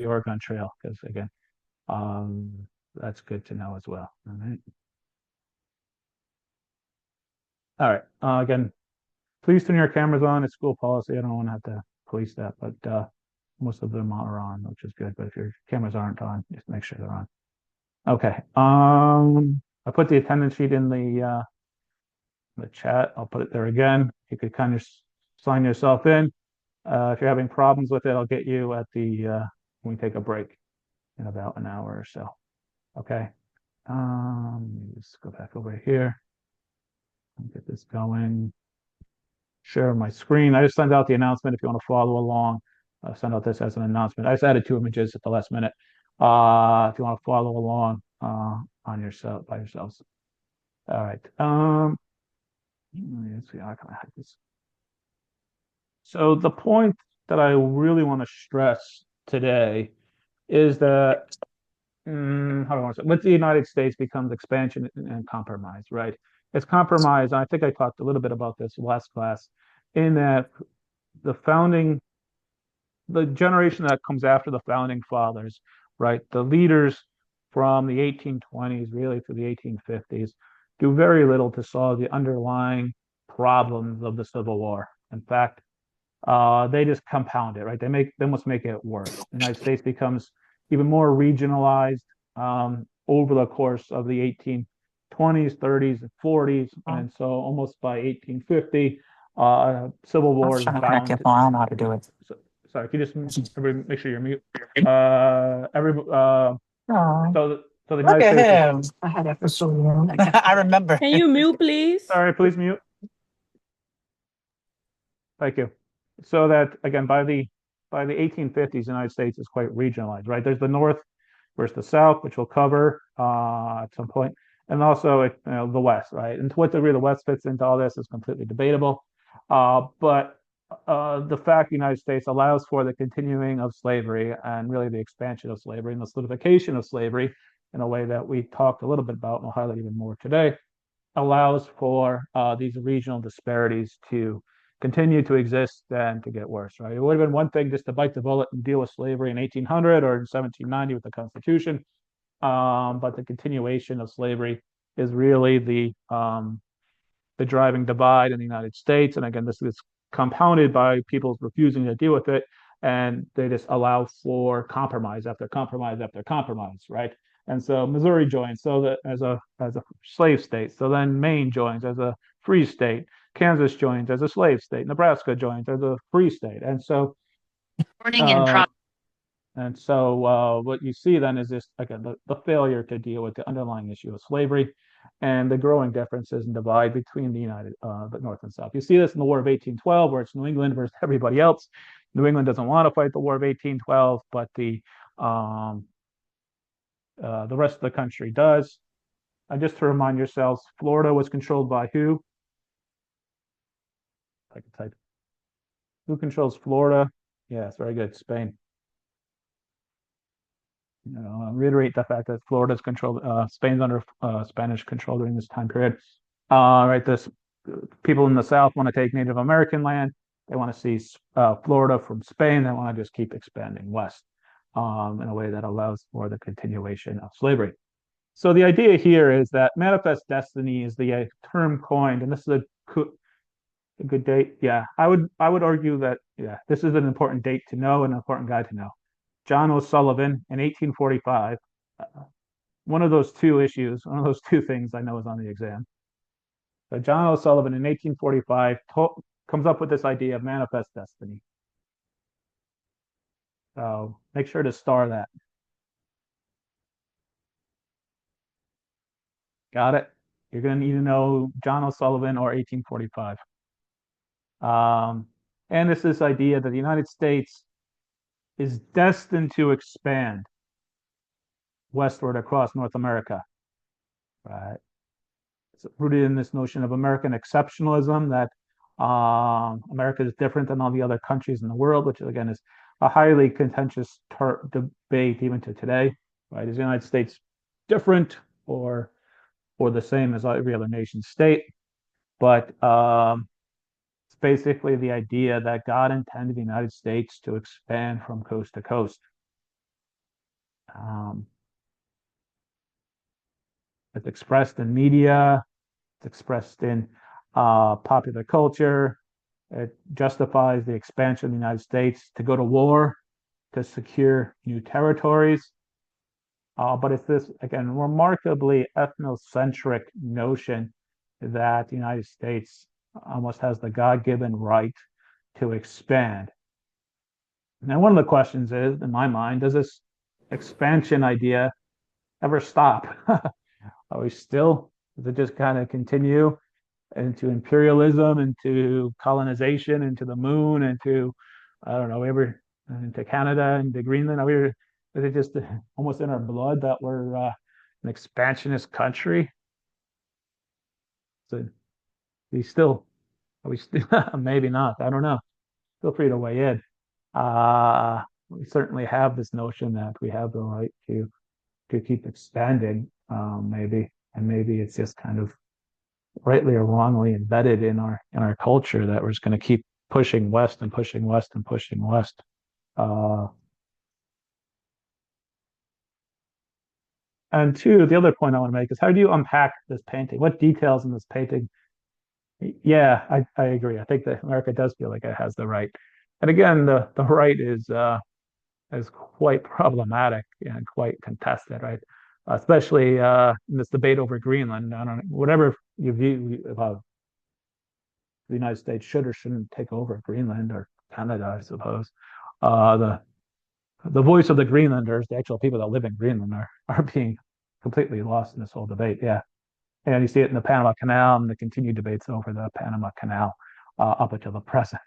the Oregon Trail, because again, that's good to know as well. All right. All right. Again, please turn your cameras on. It's school policy. I don't want to have to police that, but most of them are on, which is good. But if your cameras aren't on, just make sure they're on. Okay. I put the attendance sheet in the chat. I'll put it there again. You could kind of sign yourself in. If you're having problems with it, I'll get you at the when we take a break in about an hour or so. Okay. Let me just go back over here and get this going. Share my screen. I just sent out the announcement if you want to follow along. I sent out this as an announcement. I just added 2 images at the last minute. If you want to follow along on yourself by yourselves. All right. Let's see, how can I hide this? So the point that I really want to stress today is that how do I want to say, with the United States becomes expansion and compromise, right? It's compromise. I think I talked a little bit about this last class, in that the founding, the generation that comes after the founding fathers, right? The leaders from the 1820s, really through the 1850s, do very little to solve the underlying problems of the Civil War. In fact, they just compound it, right? They must make it worse. The United States becomes even more regionalized over the course of the 1820s, 30s, and 40s, and so almost by 1850, Civil War is Trying to connect your bound. phone. I don't know how to do it. Sorry, can you just make sure you're mute? Oh, So the look United at States is. him. I had that for so long. I remember. Can you mute, please? Sorry, please mute. Thank you. So that again, by the 1850s, the United States is quite regionalized, right? There's the North versus the South, which we'll cover at some point, and also the West, right? And to what degree the West fits into all this is completely debatable. But the fact the United States allows for the continuing of slavery and really the expansion of slavery and the solidification of slavery in a way that we talked a little bit about and we'll highlight even more today, allows for these regional disparities to continue to exist and to get worse, right? It would have been one thing just to bite the bullet and deal with slavery in 1800 or in 1790 with the Constitution, but the continuation of slavery is really the driving divide in the United States. And again, this is compounded by people refusing to deal with it, and they just allow for compromise after compromise after compromise, right? And so Missouri joins so that as a slave state. So then Maine joins as a free state. Kansas joins as a slave state. Nebraska joins as a free state. And so uh, what you see then is this, again, the failure to deal with the underlying issue of slavery and the growing differences and divide between the North and South. You see this in the War of 1812, where it's New England versus everybody else. New England doesn't want to fight the War of 1812, but the rest of the country does. And just to remind yourselves, Florida was controlled by who? I can type. Who controls Florida? Yes, very good. Spain. Reiterate the fact that Florida's controlled, Spain's under Spanish control during this time period. Right, this people in the South want to take Native American land. They want to see Florida from Spain. They want to just keep expanding west in a way that allows for the continuation of slavery. So the idea here is that manifest destiny is the term coined, and this is a good date. Yeah, I would argue that this is an important date to know, an important guy to know. John O'Sullivan in 1845. One of those two issues, one of those two things I know is on the exam. So John O'Sullivan in 1845 comes up with this idea of manifest destiny. So make sure to star that. Got it? You're going to need to know John O'Sullivan or 1845. And it's this idea that the United States is destined to expand westward across North America, right? It's rooted in this notion of American exceptionalism, that America is different than all the other countries in the world, which again is a highly contentious debate even to today, right? Is the United States different or the same as every other nation state? But it's basically the idea that God intended the United States to expand from coast to coast. Um, it's expressed in media, it's expressed in popular culture. It justifies the expansion of the United States to go to war to secure new territories. But it's this, again, remarkably ethnocentric notion that the United States almost has the God-given right to expand. Now, one of the questions is, in my mind, does this expansion idea ever stop? Are we still, does it just kind of continue into imperialism, into colonization, into the moon, into, I don't know, ever into Canada, into Greenland? Are we, is it just almost in our blood that we're an expansionist country? So we still, are we still, maybe not. I don't know. Feel free to weigh in. We certainly have this notion that we have the right to keep expanding, maybe, and maybe it's just kind of rightly or wrongly embedded in our culture that we're just going to keep pushing west and pushing west and pushing west. Uh, and two, the other point I want to make is how do you unpack this painting? What details in this painting? Yeah, I agree. I think that America does feel like it has the right. And again, the right is quite problematic and quite contested, right? Especially in this debate over Greenland. I don't know, whatever you view about the United States should or shouldn't take over Greenland or Canada, I suppose. The voice of the Greenlanders, the actual people that live in Greenland, are being completely lost in this whole debate. Yeah, and you see it in the Panama Canal and the continued debates over the Panama Canal up until the present.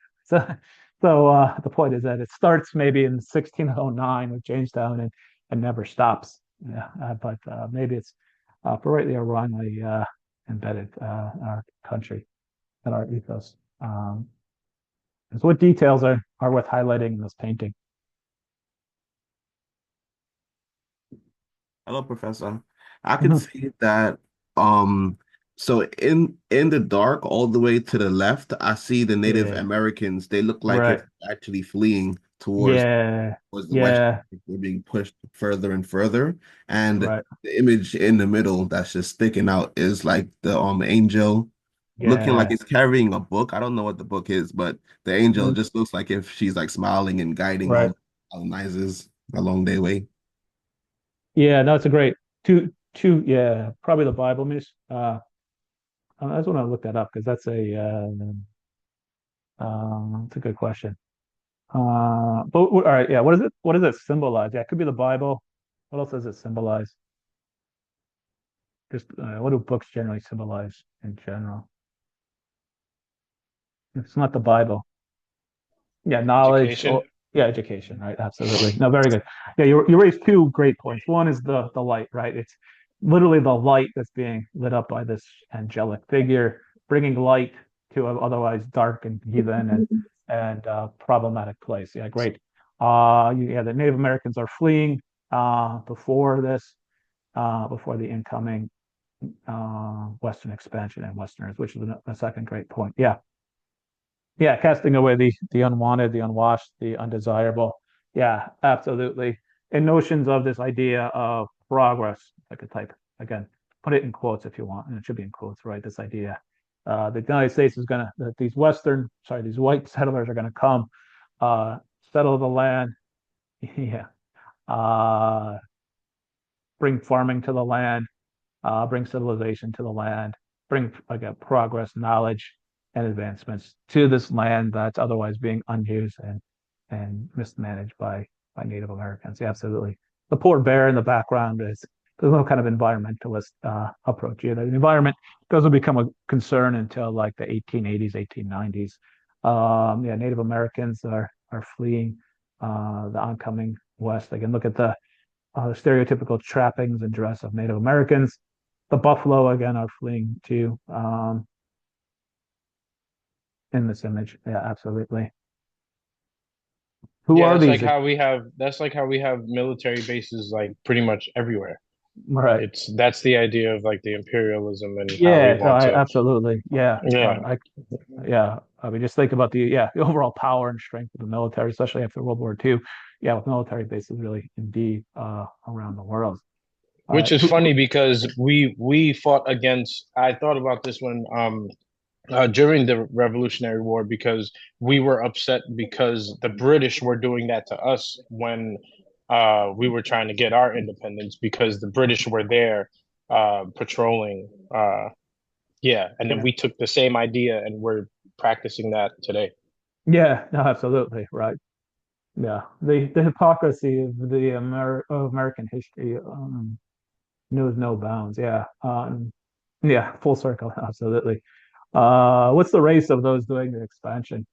So, the point is that it starts maybe in 1609 with Jamestown and never stops. Yeah, but maybe it's for rightly or wrongly embedded in our country and our ethos. So what details are worth highlighting in this painting? Hello, Professor. I can Mhm. see that so in the dark all the way to the left, I see the Native Yeah, Americans. They look like if right. they're actually fleeing Yeah, towards the west. yeah, They're being pushed further and further. And right. the image in the middle that's just sticking out is like the angel looking like Yeah. it's carrying a book. I don't know what the book is, but the angel Mm, just looks like if she's like smiling and guiding all right. the colonizers along their way. Yeah, no, it's a great yeah, probably the Bible miss. I just want to look that up because that's a good question. But all right, yeah, what is it? What does it symbolize? Yeah, it could be the Bible. What else does it symbolize? Just what do books generally symbolize in general? It's not the Bible. Yeah, knowledge. Education. Oh, yeah, education. Right, absolutely. No, very good. Yeah, you raised two great points. One is the light. Right, it's literally the light that's being lit up by this angelic figure, bringing light to an otherwise dark and heathen and problematic place. Yeah, great. Yeah, the Native Americans are fleeing before this, before the incoming Western expansion and Westerners, which is a second great point. Yeah, yeah, casting away the unwanted, the unwashed, the undesirable. Yeah, absolutely. And notions of this idea of progress, I could type again, put it in quotes if you want, and it should be in quotes, right? This idea. The United States is gonna that these these white settlers are gonna come, settle the land, yeah, uh, bring farming to the land, bring civilization to the land, bring again progress, knowledge, and advancements to this land that's otherwise being unused and mismanaged by Native Americans. Yeah, absolutely. The poor bear in the background is there's no kind of environmentalist approach either. The environment doesn't become a concern until like the 1880s, 1890s. Yeah, Native Americans are fleeing the oncoming West. They can look at the stereotypical trappings and dress of Native Americans. The buffalo again are fleeing too in this image. Yeah, absolutely. Who Yeah, are these? that's like how we have military bases like pretty much everywhere. Right. That's the idea of like the imperialism and how we Yeah, no, want to. absolutely. Yeah. Yeah. Yeah. I mean, just think about the overall power and strength of the military, especially after World War II. yeah, with military bases really indeed around the world. Which is funny because we fought against. I thought about this when during the Revolutionary War because we were upset because the British were doing that to us when we were trying to get our independence because the British were there patrolling. Yeah, and then Yeah. we took the same idea and we're practicing that today. Yeah, no, absolutely right. Yeah, the hypocrisy of the of American history knows no bounds. Yeah, yeah, full circle, absolutely. What's the race of those doing the expansion?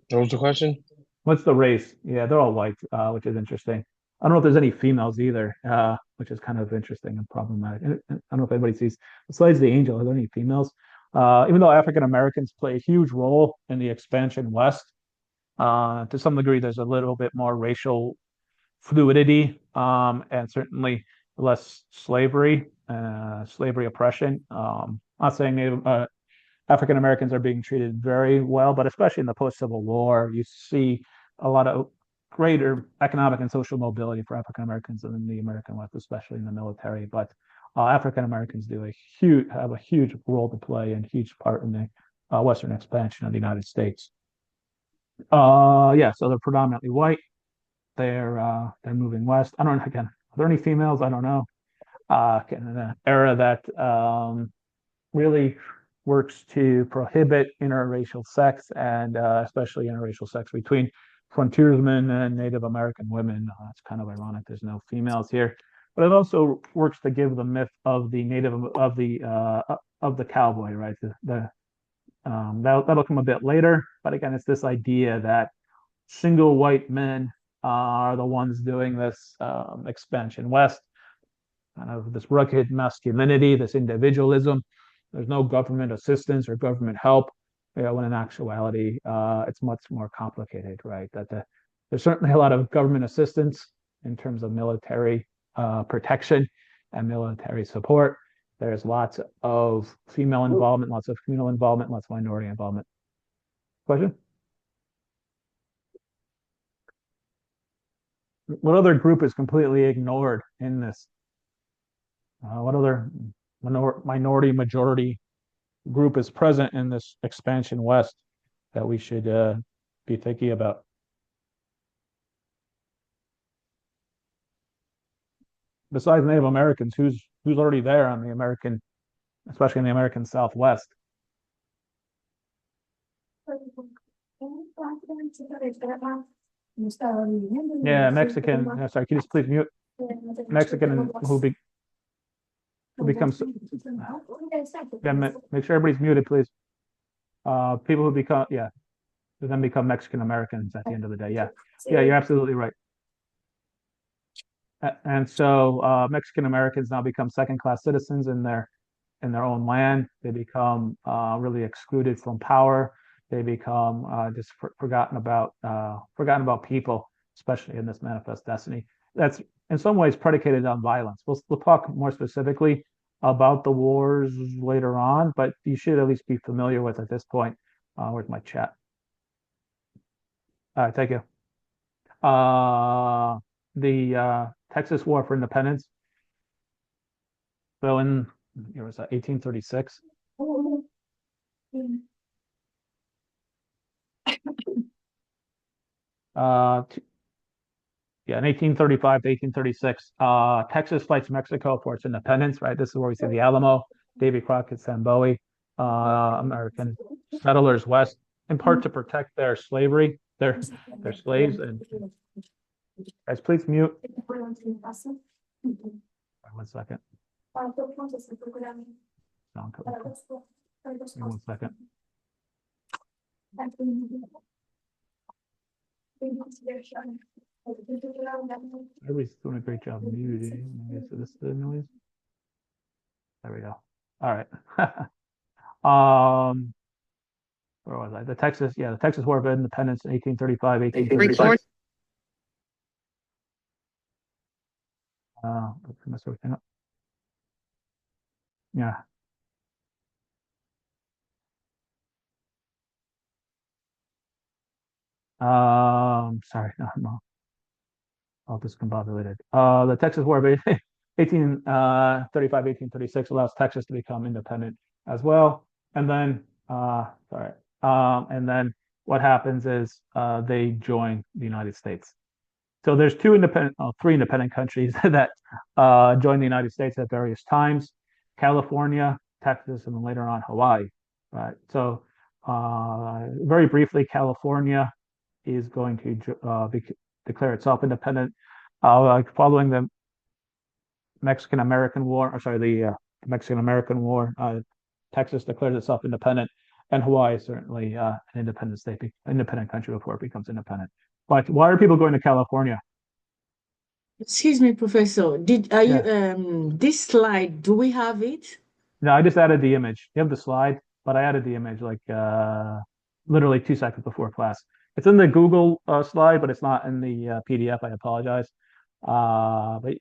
What was the question? What's the race? Yeah, they're all white, which is interesting. I don't know if there's any females either, which is kind of interesting and problematic. I don't know if anybody sees, besides the angel, are there any females? Even though African Americans play a huge role in the expansion west, to some degree, there's a little bit more racial fluidity, and certainly less slavery oppression. Not saying African Americans are being treated very well, but especially in the post-Civil War, you see a lot of greater economic and social mobility for African Americans in the American West, especially in the military. But African Americans have a huge role to play and huge part in the Western expansion of the United States. Yeah, so they're predominantly white. They're moving west. I don't know, again, are there any females? I don't know. In an era that really works to prohibit interracial sex and especially interracial sex between frontiersmen and Native American women. It's kind of ironic. There's no females here, but it also works to give the myth of the native of the cowboy, right? That'll come a bit later, but again, it's this idea that single white men are the ones doing this expansion west, kind of this rugged masculinity, this individualism. There's no government assistance or government help, when in actuality, it's much more complicated, right? There's certainly a lot of government assistance in terms of military protection and military support. There's lots of female involvement, lots of communal involvement, lots of minority involvement. Question? What other group is completely ignored in this? What other minority majority group is present in this expansion west that we should be thinking about? Besides Native Americans, who's already there on the American, especially in the American Southwest? Yeah, Mexican. Sorry, can you just please mute Mexican who becomes? Yeah, make sure everybody's muted, please. People who become, yeah, who then become Mexican Americans at the end of the day. Yeah, yeah, you're absolutely right. And so Mexican Americans now become second-class citizens in their own land. They become really excluded from power. They become just forgotten about people, especially in this manifest destiny. That's in some ways predicated on violence. We'll talk more specifically about the wars later on, but you should at least be familiar with at this point. Where's my chat? All right, thank you. The Texas War for Independence. So it was 1836. Yeah, in 1835 to 1836, Texas fights Mexico for its independence, right? This is where we see the Alamo, Davy Crockett, Sam Bowie, American settlers west, in part to protect their slavery, their slaves. And guys, please mute. One second. One second. Everybody's doing a great job muting. Is this the noise? There we go. All right. Where was I? The Texas War of Independence in 1835, 1836. Mess everything up. Yeah. Sorry, no, I'm all discombobulated. The Texas War of 1835, 1836 allows Texas to become independent as well. And then, sorry, and then what happens is they join the United States. So there's three independent countries that joined the United States at various times: California, Texas, and then later on Hawaii. Right. So very briefly, California is going to declare itself independent, following the Mexican American War. Or sorry, the Mexican American War. Texas declares itself independent, and Hawaii is certainly an independent state, independent country before it becomes independent. But why are people going to California? Excuse me, Professor. Are you Yeah. this slide, do we have it? No, I just added the image. You have the slide, but I added the image like literally 2 seconds before class. It's in the Google slide, but it's not in the PDF. I apologize. But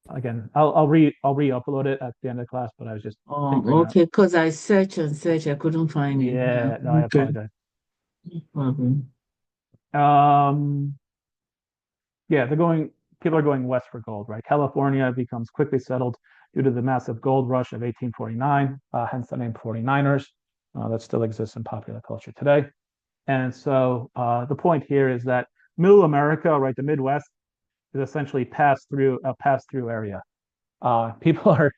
again, I'll re-upload it at the end of class. But I was just figuring out. Okay, because I searched and searched, I couldn't find it. Yeah, no, I Okay. apologize. No problem. Yeah, people are going west for gold, right? California becomes quickly settled due to the massive gold rush of 1849, hence the name 49ers. That still exists in popular culture today. And so the point here is that middle America, right, the Midwest, is essentially a pass-through area. People are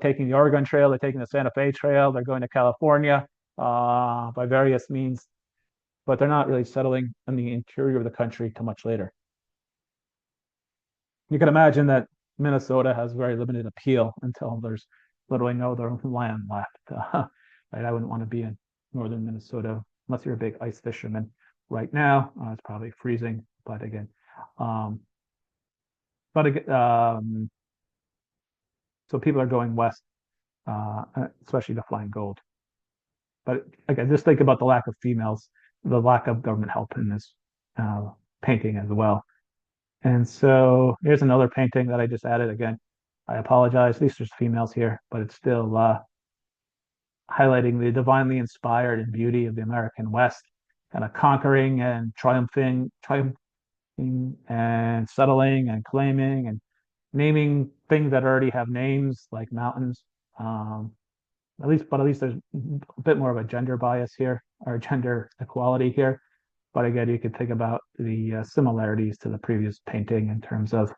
taking the Oregon Trail, they're taking the Santa Fe Trail, they're going to California by various means, but they're not really settling in the interior of the country till much later. You can imagine that Minnesota has very limited appeal until there's literally no other land left. Right? I wouldn't want to be in northern Minnesota unless you're a big ice fisherman. Right now, it's probably freezing, but again, um, so people are going west, especially to find gold. But again, just think about the lack of females, the lack of government help in this painting as well. And so here's another painting that I just added. Again, I apologize. At least there's females here, but it's still highlighting the divinely inspired and beauty of the American West, kind of conquering and triumphing and settling and claiming and naming things that already have names like mountains. But at least there's a bit more of a gender bias here or gender equality here. But again, you could think about the similarities to the previous painting in terms of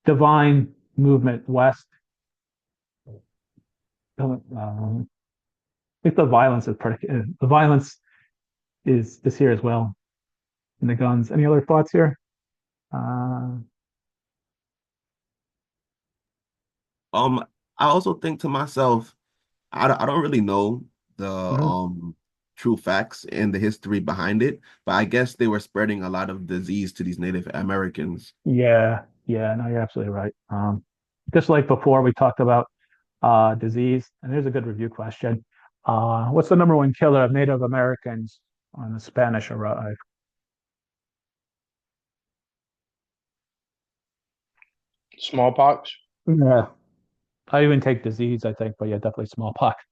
divine movement west. I think the violence is here as well in the guns. Any other thoughts here? I also think to myself, I don't really know the Mhm. true facts and the history behind it, but I guess they were spreading a lot of disease to these Native Americans. Yeah, no, you're absolutely right. Just like before, we talked about disease, and here's a good review question. What's the number one killer of Native Americans when the Spanish arrived? Smallpox. Yeah, I even take disease, I think, but yeah, definitely smallpox.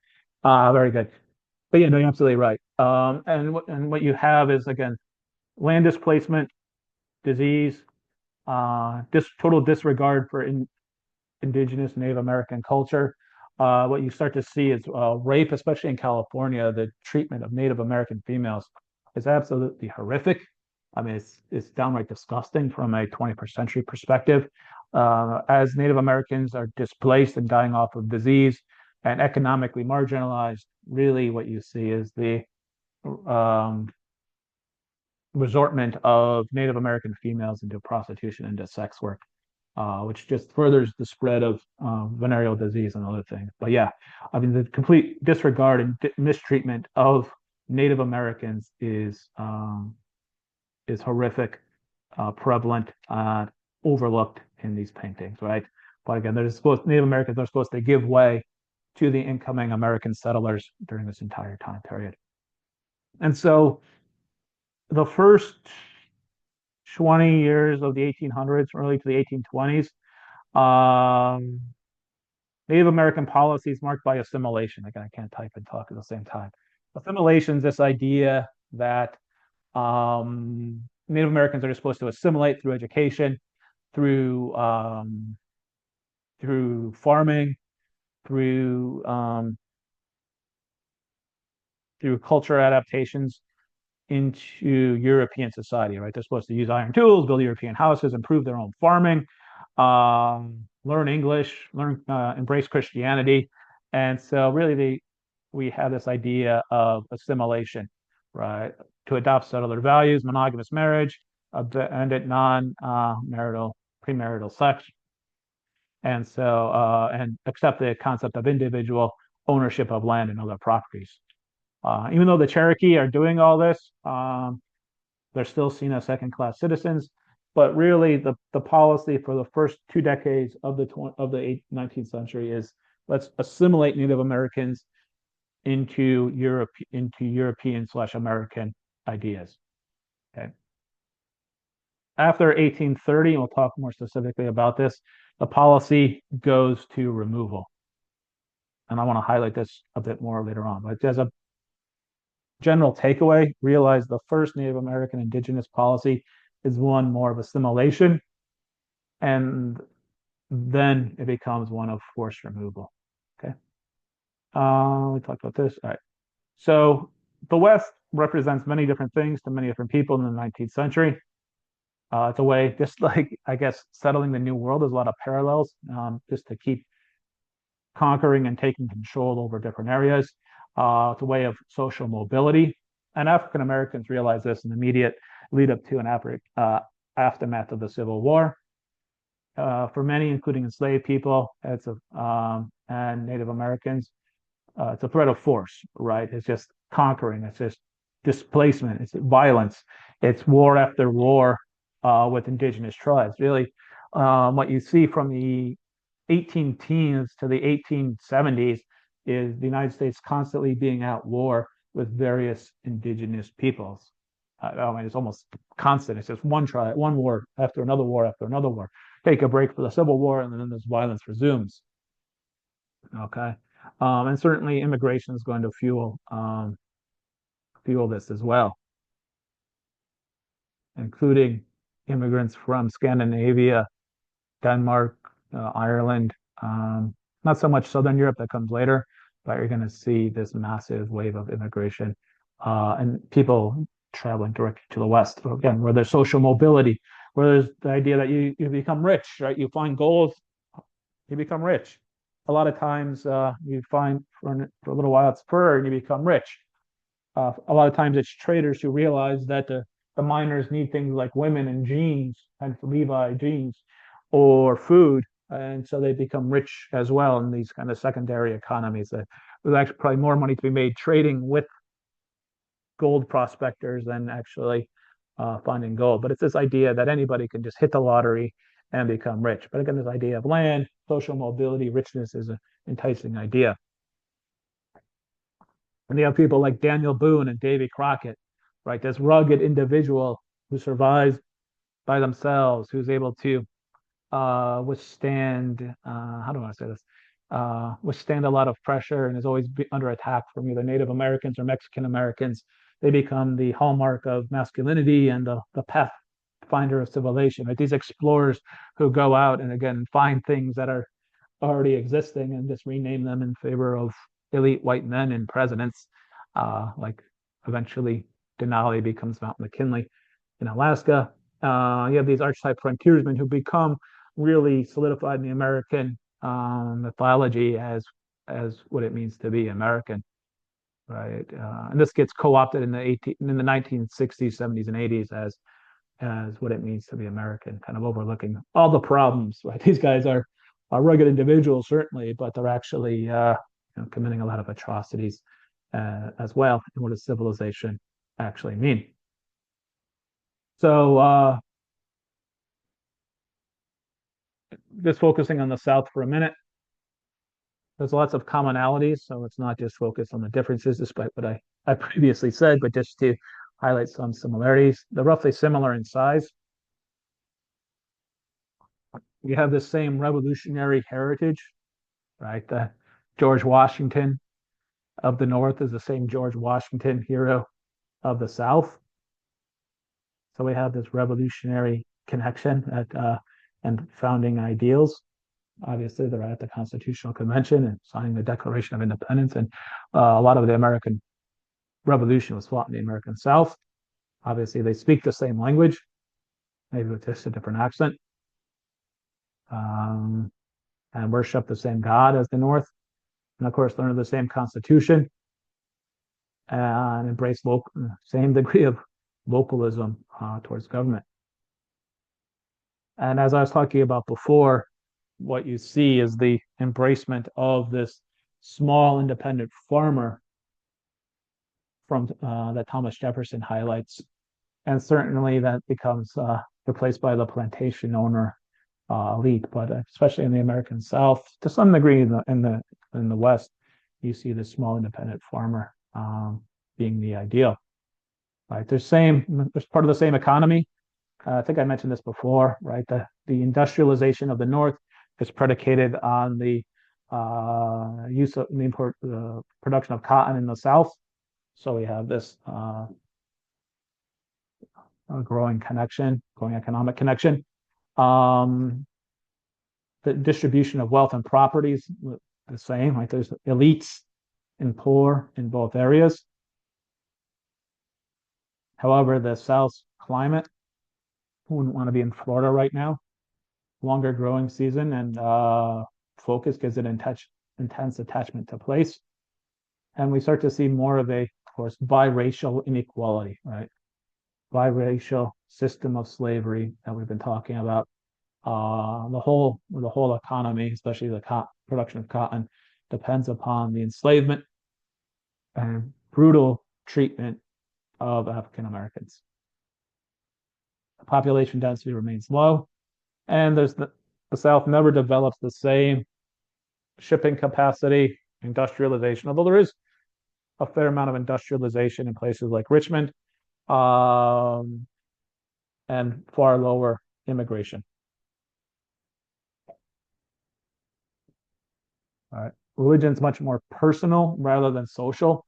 Very good. But yeah, no, you're absolutely right. And what you have is again land displacement, disease, total disregard for indigenous Native American culture. What you start to see is rape, especially in California. The treatment of Native American females is absolutely horrific. I mean, it's downright disgusting from a 21st century perspective. As Native Americans are displaced and dying off of disease and economically marginalized, really what you see is the um, resortment of Native American females into prostitution, into sex work, which just furthers the spread of venereal disease and other things. But yeah, I mean, the complete disregard and mistreatment of Native Americans is horrific, prevalent, overlooked in these paintings, right? But again, Native Americans are supposed to give way to the incoming American settlers during this entire time period. And so the first 20 years of the 1800s, early to the 1820s, um, Native American policies marked by assimilation. Again, I can't type and talk at the same time. Assimilation is this idea that Native Americans are supposed to assimilate through education, through through farming, through through culture adaptations into European society, right? They're supposed to use iron tools, build European houses, improve their own farming, learn English, embrace Christianity. And so really we have this idea of assimilation, right? To adopt settler values, monogamous marriage, abandon non-marital, premarital sex. And so, and accept the concept of individual ownership of land and other properties. Even though the Cherokee are doing all this, they're still seen as second-class citizens. But really, the policy for the first 2 decades of the 19th century is let's assimilate Native Americans into European/American ideas. Okay. After 1830, and we'll talk more specifically about this, the policy goes to removal. And I want to highlight this a bit more later on. But as a general takeaway, realize the first Native American indigenous policy is one more of assimilation, and then it becomes one of forced removal. Okay. We talked about this. All right. So the West represents many different things to many different people in the 19th century. It's a way, just like, I guess, settling the New World, there's a lot of parallels, just to keep conquering and taking control over different areas. It's a way of social mobility. And African Americans realized this in the immediate lead up to and aftermath of the Civil War. For many, including enslaved people, and Native Americans, it's a threat of force, right? It's just conquering, it's just displacement, it's violence, it's war after war with indigenous tribes. Really, what you see from the 18 teens to the 1870s is the United States constantly being at war with various indigenous peoples. I mean, it's almost constant. It's just one war after another war after another war. Take a break for the Civil War, and then this violence resumes. Okay, and certainly immigration is going to fuel this as well, including immigrants from Scandinavia, Denmark, Ireland. Not so much Southern Europe, that comes later, but you're going to see this massive wave of immigration and people traveling directly to the West, again, where there's social mobility, where there's the idea that you become rich, right? You find gold, you become rich. A lot of times you find for a little while it's fur and you become rich. A lot of times it's traders who realize that the miners need things like women and jeans, and Levi jeans, or food, and so they become rich as well in these kind of secondary economies. There's actually probably more money to be made trading with gold prospectors than actually finding gold. But it's this idea that anybody can just hit the lottery and become rich. But again, this idea of land, social mobility, richness is an enticing idea. And you have people like Daniel Boone and Davy Crockett, right? This rugged individual who survives by themselves, who's able to withstand, how do I say this? Withstand a lot of pressure and is always under attack from either Native Americans or Mexican Americans. They become the hallmark of masculinity and the pathfinder of civilization. Right? These explorers who go out and again find things that are already existing and just rename them in favor of elite white men and presidents, like eventually Denali becomes Mount McKinley in Alaska. You have these archetype frontiersmen who become really solidified in the American mythology as what it means to be American, right? And this gets co-opted in the 1960s, 70s, and 80s as what it means to be American, kind of overlooking all the problems. Right? These guys are rugged individuals, certainly, but they're actually committing a lot of atrocities as well. And what does civilization actually mean? So just focusing on the South for a minute. There's lots of commonalities, so it's not just focused on the differences, despite what I previously said, but just to highlight some similarities. They're roughly similar in size. You have the same revolutionary heritage, right? The George Washington of the North is the same George Washington hero of the South. So we have this revolutionary connection and founding ideals. Obviously, they're at the Constitutional Convention and signing the Declaration of Independence. And a lot of the American Revolution was fought in the American South. Obviously, they speak the same language, maybe with just a different accent, and worship the same God as the North. And of course, learn the same Constitution and embrace same degree of localism towards government. And as I was talking about before, what you see is the embracement of this small independent farmer from that Thomas Jefferson highlights, and certainly that becomes replaced by the plantation owner elite. But especially in the American South, to some degree in the West, you see the small independent farmer being the ideal. Right? There's part of the same economy. I think I mentioned this before, right? The industrialization of the North is predicated on the use of the production of cotton in the South. So we have this growing economic connection. The distribution of wealth and properties, the same, right? There's elites and poor in both areas. However, the South's climate, who wouldn't want to be in Florida right now? Longer growing season and focus gives it intense attachment to place. And we start to see more of of course, biracial inequality, right? Biracial system of slavery that we've been talking about. The whole economy, especially the production of cotton, depends upon the enslavement and brutal treatment of African Americans. The population density remains low, and the South never develops the same shipping capacity, industrialization, although there is a fair amount of industrialization in places like Richmond, and far lower immigration. All right. Religion is much more personal rather than social.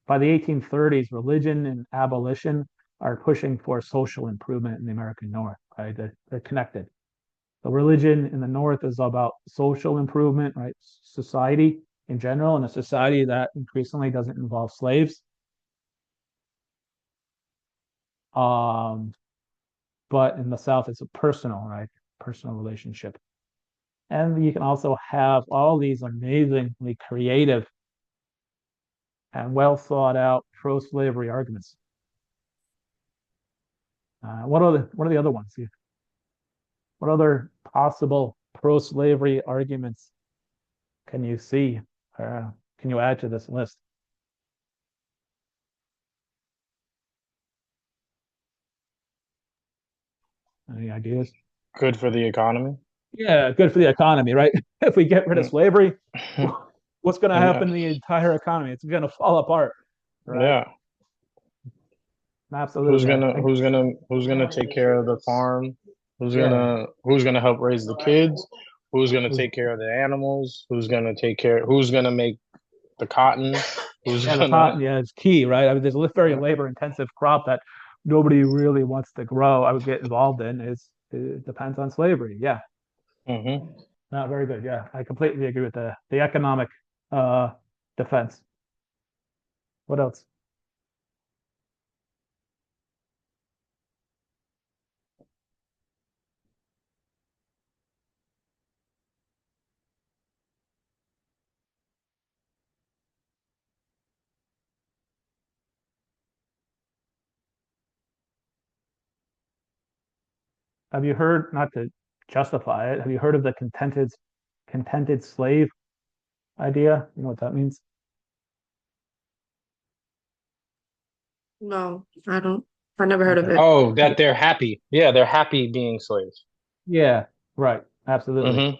By the 1830s, religion and abolition are pushing for social improvement in the American North. Right? They're connected. The religion in the North is about social improvement, right? Society in general, and a society that increasingly doesn't involve slaves. But in the South, it's a personal, right? Personal relationship. And you can also have all these amazingly creative and well thought out pro-slavery arguments. What are the other ones? What other possible pro-slavery arguments can you see? Can you add to this list? Any ideas? Good for the economy. Yeah, good for the economy, right? If we get rid of slavery, what's going to happen to the entire economy? It's going to fall apart, right? Yeah. Absolutely. Who's gonna take care of the farm? Who's gonna help raise the kids? Who's gonna take care of the animals? Who's gonna make the cotton? The cotton, it's key, right? I mean, there's a very labor intensive crop that nobody really wants to grow. I would get involved in. It depends on slavery. Yeah. Mm-hmm. Not very good. Yeah, I completely agree with the economic defense. What else? Have you heard, not to justify it, have you heard of the contented slave idea? You know what that means? No, I don't. I never heard of it. Oh, that they're happy. Yeah, they're happy being slaves. Yeah, right. Absolutely. Mm-hmm.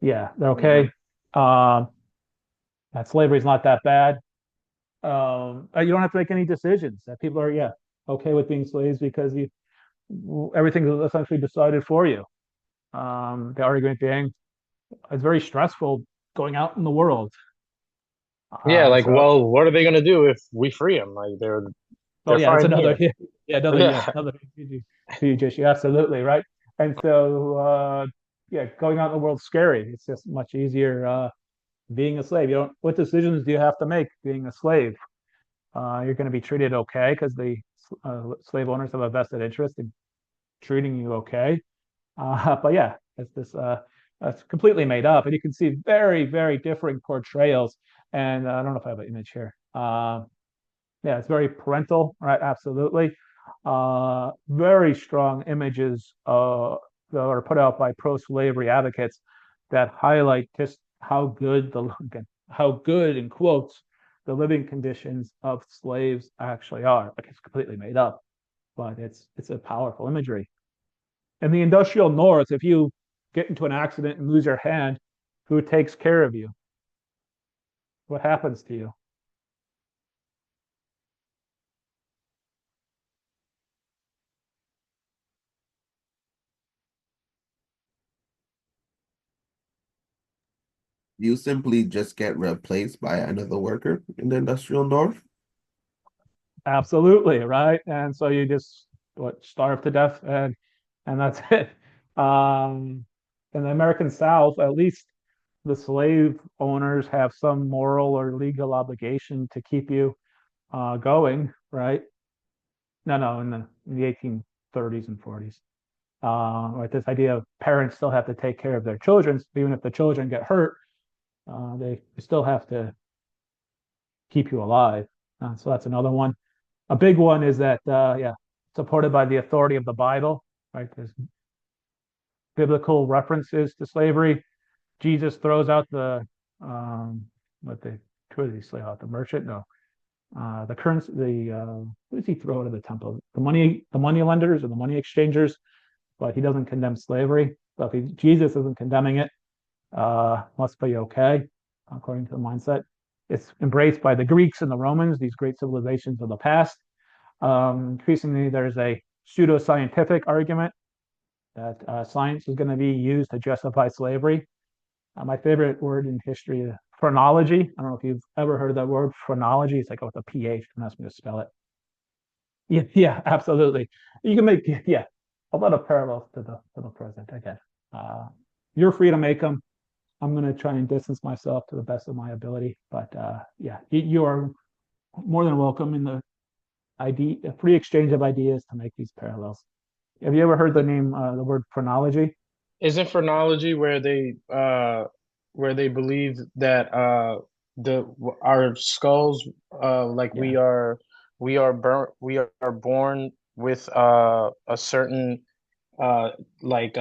Yeah, they're okay. That slavery is not that bad. You don't have to make any decisions. That people are, okay with being slaves because everything is essentially decided for you. The argument being, it's very stressful going out in the world. Well, what are they gonna do if we free them? Like they're that's fine another. here. Yeah. another huge issue. Absolutely, right? And so, yeah, going out in the world's scary. It's just much easier being a slave. You don't. What decisions do you have to make being a slave? You're going to be treated okay because the slave owners have a vested interest in treating you okay. But yeah, it's completely made up, and you can see very, very different portrayals. And I don't know if I have an image here. Yeah, it's very parental, right? Absolutely. Very strong images that are put out by pro-slavery advocates that highlight just how good again, how good in quotes the living conditions of slaves actually are. Like it's completely made up, but it's a powerful imagery. In the industrial north, if you get into an accident and lose your hand, who takes care of you? What happens to you? You simply just get replaced by another worker in the industrial north. Absolutely, right? And so you just starve to death and that's it. In the American South, at least the slave owners have some moral or legal obligation to keep you going, right? No, in the 1830s and 40s. Right, this idea of parents still have to take care of their children, even if the children get hurt, they still have to keep you alive. So that's another one. A big one is that, yeah, supported by the authority of the Bible, right? There's biblical references to slavery. Jesus throws out the, what the, who did he slay out? The merchant? No. The currency, who does he throw out of the temple? The money lenders or the money exchangers, but he doesn't condemn slavery. So if Jesus isn't condemning it, must be okay, according to the mindset. It's embraced by the Greeks and the Romans, these great civilizations of the past. Increasingly, there's a pseudoscientific argument that science is going to be used to justify slavery. My favorite word in history is phrenology. I don't know if you've ever heard of that word, phrenology. It's like with a PH, don't ask me to spell it. Yeah, absolutely. You can make, yeah, a lot of parallels to the present. Again, you're free to make them. I'm going to try and distance myself to the best of my ability. But yeah, you are more than welcome in the free exchange of ideas to make these parallels. Have you ever heard the word phrenology? Isn't phrenology where they believe that the our skulls like Yeah, we are born with a certain like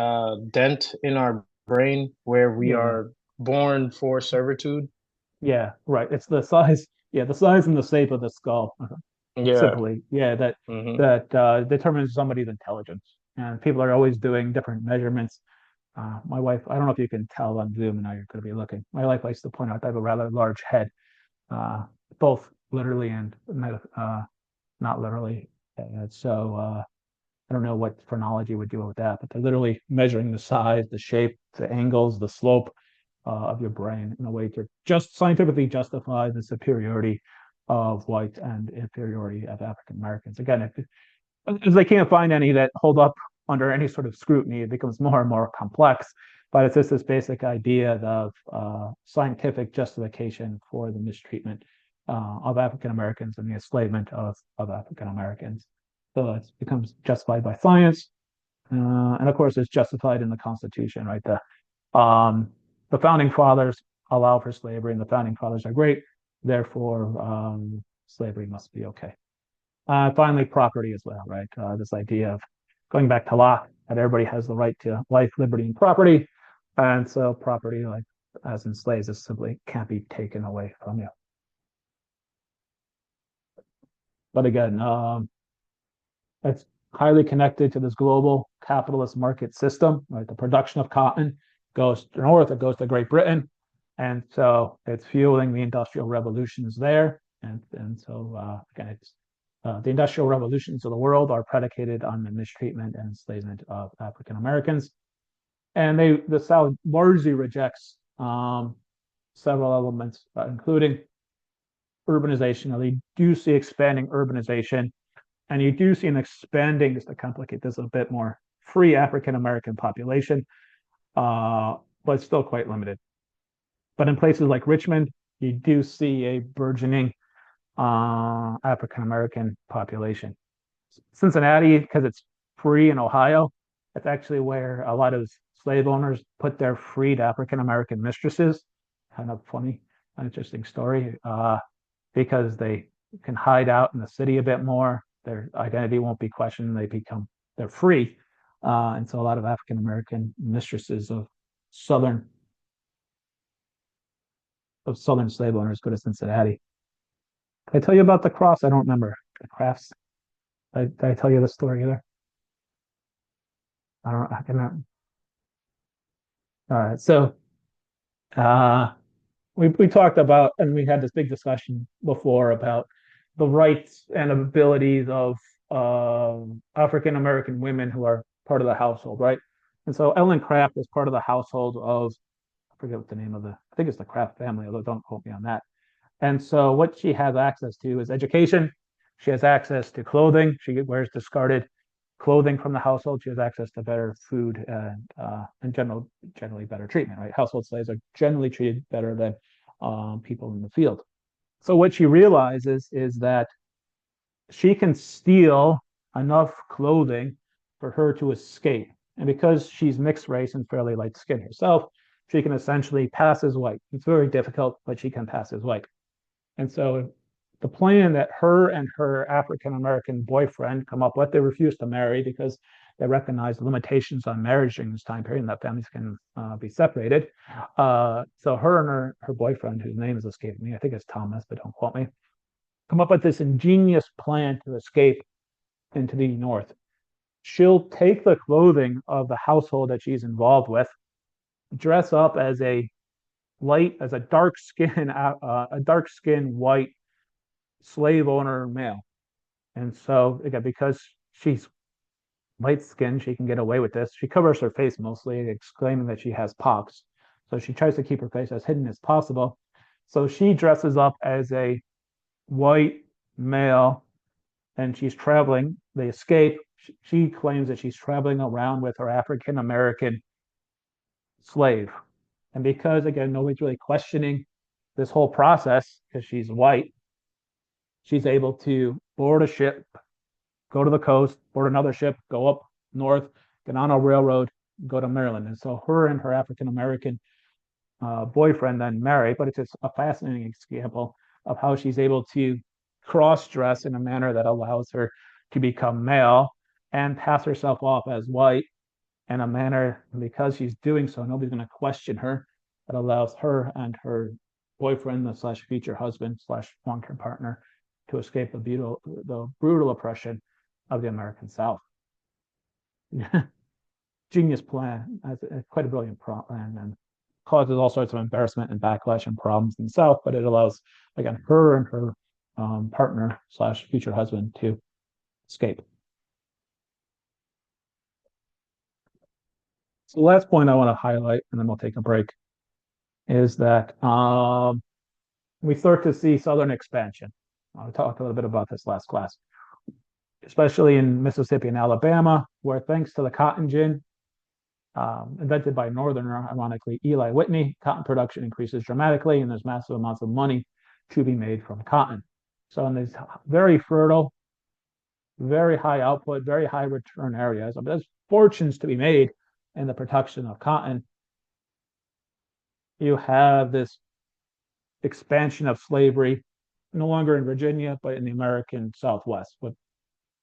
dent in our brain where we yeah, are born for servitude? yeah. Right. It's the size. Yeah, the size and the shape of the skull. Yeah. Simply, yeah, Hmm. that determines somebody's intelligence. And people are always doing different measurements. My wife, I don't know if you can tell on Zoom, and now you're going to be looking. My wife likes to point out I have a rather large head, uh, both literally and not literally. So I don't know what phrenology would do with that, but they're literally measuring the size, the shape, the angles, the slope of your brain in a way to just scientifically justify the superiority of whites and inferiority of African Americans. Again, as they can't find any that hold up under any sort of scrutiny, it becomes more and more complex. But it's just this basic idea of scientific justification for the mistreatment of African Americans and the enslavement of African Americans. So it becomes justified by science, and of course, it's justified in the Constitution, right? The founding fathers allow for slavery, and the founding fathers are great. Therefore, slavery must be okay. Finally, property as well, right? This idea of going back to Locke, that everybody has the right to life, liberty, and property. And so property, like as in slaves, is simply can't be taken away from you. But again, it's highly connected to this global capitalist market system, right? The production of cotton goes to north, it goes to Great Britain. And so it's fueling the industrial revolutions there. And so, again, it's the industrial revolutions of the world are predicated on the mistreatment and enslavement of African Americans. And the South largely rejects several elements, including urbanization. Now, they do see expanding urbanization And you do see an expanding, just to complicate this a bit more, free African American population, but still quite limited. But in places like Richmond, you do see a burgeoning African American population. Cincinnati, because it's free in Ohio, it's actually where a lot of slave owners put their freed African American mistresses. Kind of funny, an interesting story, because they can hide out in the city a bit more. Their identity won't be questioned. They're free, and so a lot of African American mistresses of southern slave owners go to Cincinnati. Did I tell you about the cross? I don't remember the crafts. Did I tell you the story either? I cannot. All right, so we talked about, and we had this big discussion before about the rights and abilities of African American women who are part of the household, right? And so Ellen Craft is part of the household of, I forget what the name of I think it's the Craft family, although don't quote me on that. And so what she has access to is education. She has access to clothing. She wears discarded clothing from the household. She has access to better food and generally better treatment, right? Household slaves are generally treated better than people in the field. So what she realizes is that she can steal enough clothing for her to escape. And because she's mixed race and fairly light skinned herself, she can essentially pass as white. It's very difficult, but she can pass as white. And so the plan that her and her African American boyfriend come up with, they refuse to marry because they recognize limitations on marriage during this time period and that families can be separated. So her and her boyfriend, whose name is escaping me, I think it's Thomas, but don't quote me, come up with this ingenious plan to escape into the North. She'll take the clothing of the household that she's involved with, dress up as a dark skin white slave owner male. And so again, because she's light skinned, she can get away with this. She covers her face mostly, exclaiming that she has pox. So she tries to keep her face as hidden as possible. So she dresses up as a white male and she's traveling. They escape. She claims that she's traveling around with her African American slave. And because, again, nobody's really questioning this whole process because she's white, she's able to board a ship, go to the coast, board another ship, go up north, get on a railroad, go to Maryland. And so her and her African American boyfriend then marry, but it's just a fascinating example of how she's able to cross-dress in a manner that allows her to become male and pass herself off as white in a manner, because she's doing so, nobody's going to question her. That allows her and her boyfriend slash future husband slash long-term partner to escape the brutal oppression of the American South. Genius plan, quite a brilliant plan, and causes all sorts of embarrassment and backlash and problems in the South, but it allows, again, her and her partner slash future husband to escape. So the last point I want to highlight, and then we'll take a break, is that we start to see Southern expansion. I talked a little bit about this last class, especially in Mississippi and Alabama, where thanks to the cotton gin, invented by Northerner, ironically, Eli Whitney, cotton production increases dramatically, and there's massive amounts of money to be made from cotton. So in these very fertile, very high output, very high return areas, there's fortunes to be made in the production of cotton. You have this expansion of slavery, no longer in Virginia, but in the American Southwest with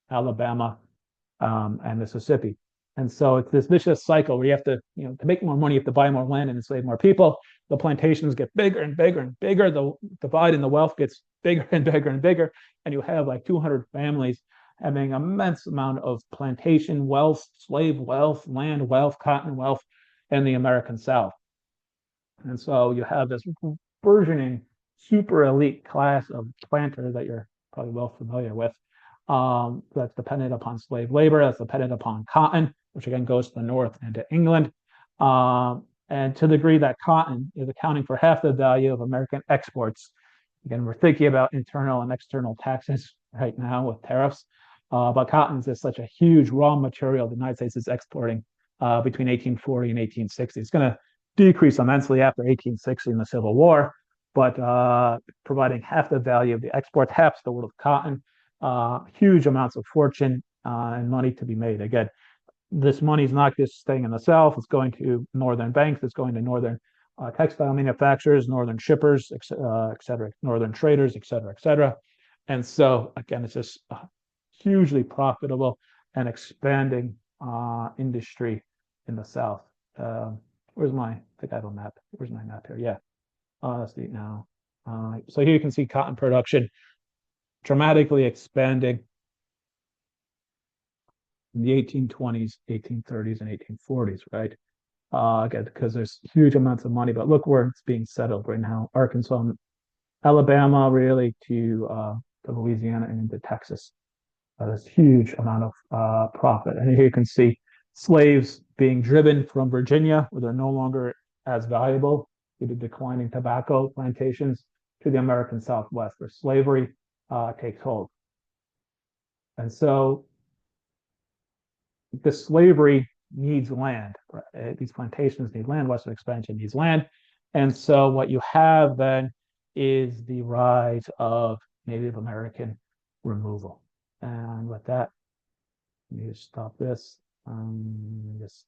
Alabama and Mississippi. And so it's this vicious cycle where you have to, to make more money, you have to buy more land and enslave more people. The plantations get bigger and bigger and bigger. The divide in the wealth gets bigger and bigger and bigger. And you have like 200 families having an immense amount of plantation wealth, slave wealth, land wealth, cotton wealth in the American South. And so you have this burgeoning super elite class of planters that you're probably well familiar with, that's dependent upon slave labor, that's dependent upon cotton, which again goes to the north and to England. And to the degree that cotton is accounting for half the value of American exports. Again, we're thinking about internal and external taxes right now with tariffs. But cotton is just such a huge raw material the United States is exporting between 1840 and 1860. It's going to decrease immensely after 1860 in the Civil War, but providing half the value of the exports, half the world of cotton, huge amounts of fortune and money to be made. Again, this money is not just staying in the South, it's going to northern banks, it's going to northern textile manufacturers, northern shippers, et cetera, northern traders, et cetera, et cetera. And so, again, it's just hugely profitable and expanding industry in the South. Where's my, I think I have a map. Where's my map here? Yeah. Let's see now. So here you can see cotton production dramatically expanding in the 1820s, 1830s, and 1840s, right? Again, because there's huge amounts of money, but look where it's being settled right now. Arkansas, Alabama, really to Louisiana and into Texas. This huge amount of profit. And here you can see slaves being driven from Virginia, where they're no longer as valuable due to declining tobacco plantations, to the American Southwest, where slavery takes hold. And so the slavery needs land. Right? These plantations need land. Western expansion needs land. And so what you have then is the rise of Native American removal. And with that, let me just stop this. Just